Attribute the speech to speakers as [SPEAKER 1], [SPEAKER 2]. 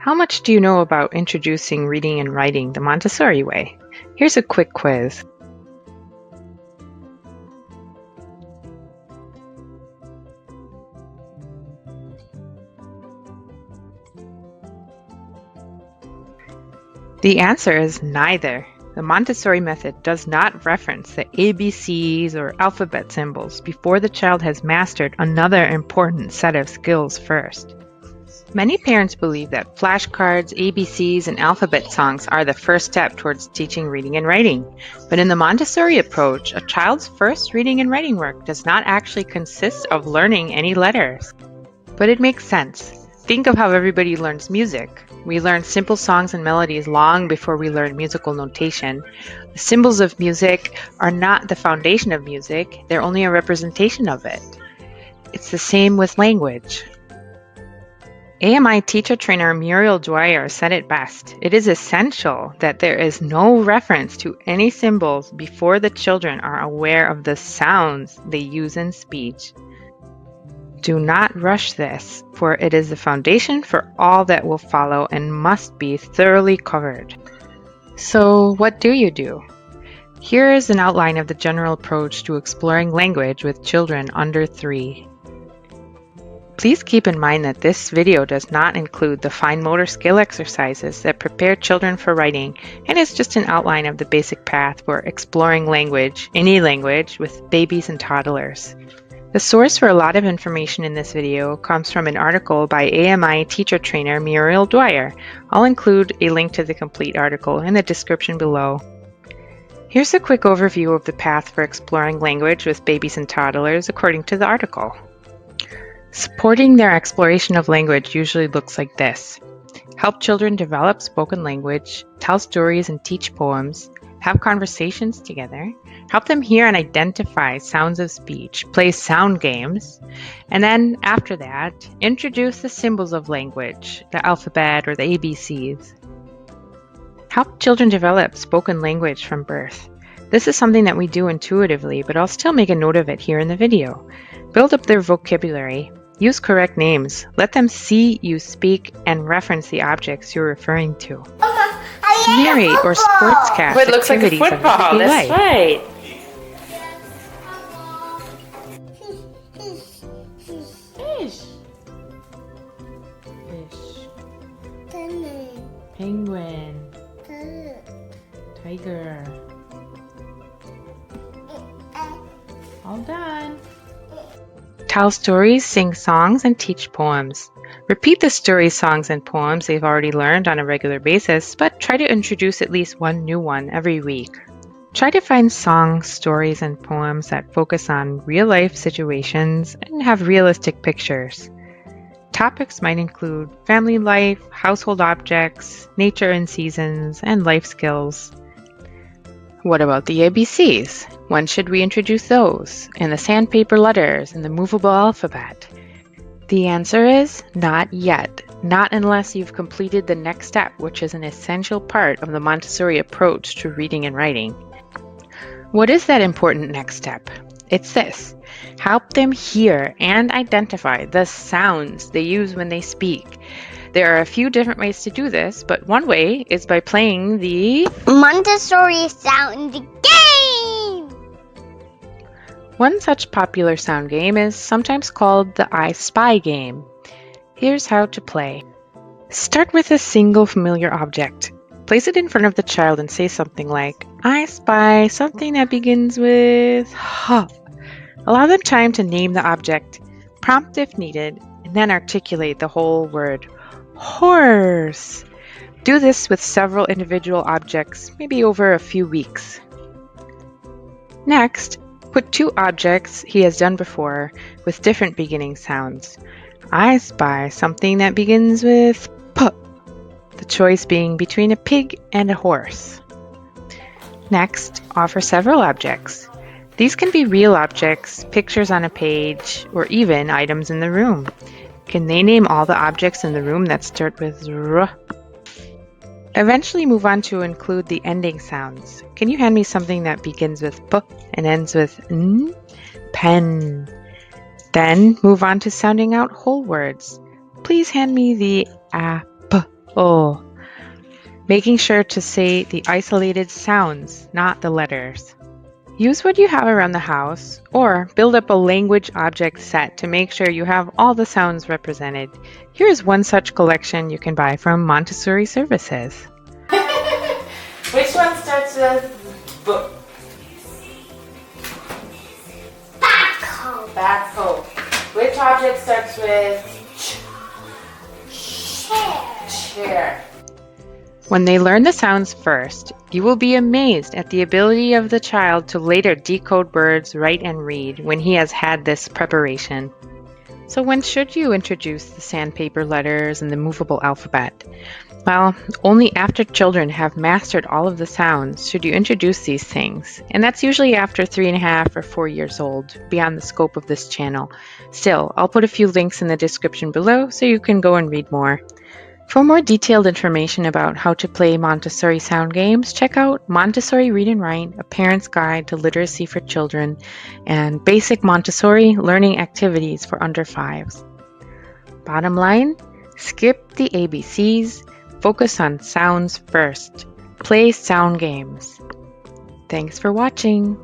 [SPEAKER 1] How much do you know about introducing reading and writing the Montessori way? Here's a quick quiz. The answer is neither. The Montessori method does not reference the ABCs or alphabet symbols before the child has mastered another important set of skills first. Many parents believe that flashcards, ABCs, and alphabet songs are the first step towards teaching reading and writing. But in the Montessori approach, a child's first reading and writing work does not actually consist of learning any letters. But it makes sense. Think of how everybody learns music. We learn simple songs and melodies long before we learn musical notation. The symbols of music are not the foundation of music, they're only a representation of it. It's the same with language. AMI teacher trainer Muriel Dwyer said it best. It is essential that there is no reference to any symbols before the children are aware of the sounds they use in speech. Do not rush this, for it is the foundation for all that will follow and must be thoroughly covered. So, what do you do? Here is an outline of the general approach to exploring language with children under 3. Please keep in mind that this video does not include the fine motor skill exercises that prepare children for writing and is just an outline of the basic path for exploring language, any language, with babies and toddlers. The source for a lot of information in this video comes from an article by AMI teacher trainer Muriel Dwyer. I'll include a link to the complete article in the description below. Here's a quick overview of the path for exploring language with babies and toddlers according to the article. Supporting their exploration of language usually looks like this. Help children develop spoken language, tell stories and teach poems, have conversations together, help them hear and identify sounds of speech, play sound games, and then after that, introduce the symbols of language, the alphabet or the ABCs. Help children develop spoken language from birth. This is something that we do intuitively, but I'll still make a note of it here in the video. Build up their vocabulary. Use correct names. Let them see you speak and reference the objects you're referring to. Narrate or sportscast
[SPEAKER 2] It looks like a
[SPEAKER 1] activities
[SPEAKER 2] football.
[SPEAKER 1] of everyday
[SPEAKER 2] That's
[SPEAKER 1] life.
[SPEAKER 2] right. Fish. Fish. Penguin. Tiger. All done.
[SPEAKER 1] Tell stories, sing songs, and teach poems. Repeat the stories, songs, and poems they've already learned on a regular basis, but try to introduce at least one new one every week. Try to find songs, stories, and poems that focus on real-life situations and have realistic pictures. Topics might include family life, household objects, nature and seasons, and life skills. What about the ABCs? When should we introduce those? And the sandpaper letters and the movable alphabet? The answer is not yet. Not unless you've completed the next step, which is an essential part of the Montessori approach to reading and writing. What is that important next step? It's this. Help them hear and identify the sounds they use when they speak. There are a few different ways to do this, but one way is by playing the
[SPEAKER 3] Montessori sound game!
[SPEAKER 1] One such popular sound game is sometimes called the I Spy game. Here's how to play. Start with a single familiar object. Place it in front of the child and say something like, I spy something that begins with H. Allow them time to name the object, prompt if needed, and then articulate the whole word. Horse. Do this with several individual objects, maybe over a few weeks. Next, put 2 objects he has done before with different beginning sounds. I spy something that begins with P, the choice being between a pig and a horse. Next, offer several objects. These can be real objects, pictures on a page, or even items in the room. Can they name all the objects in the room that start with R? Eventually move on to include the ending sounds. Can you hand me something that begins with P and ends with N? Pen. Then move on to sounding out whole words. Please hand me the O. Making sure to say the isolated sounds, not the letters. Use what you have around the house or build up a language object set to make sure you have all the sounds represented. Here is one such collection you can buy from Montessori Services.
[SPEAKER 2] Which one starts with book?
[SPEAKER 3] Backhoe.
[SPEAKER 2] Backhoe. Which object starts with
[SPEAKER 3] Chair.
[SPEAKER 2] chair?
[SPEAKER 1] When they learn the sounds first, you will be amazed at the ability of the child to later decode words, write, and read when he has had this preparation. So when should you introduce the sandpaper letters and the movable alphabet? Well, only after children have mastered all of the sounds should you introduce these things, and that's usually after 3.5 or 4 years old, beyond the scope of this channel. Still, I'll put a few links in the description below so you can go and read more. For more detailed information about how to play Montessori sound games, check out Montessori Read and Write, A Parent's Guide to Literacy for Children, and Basic Montessori Learning Activities for Under 5s. Bottom line, skip the ABCs, focus on sounds first. Play sound games. Thanks for watching.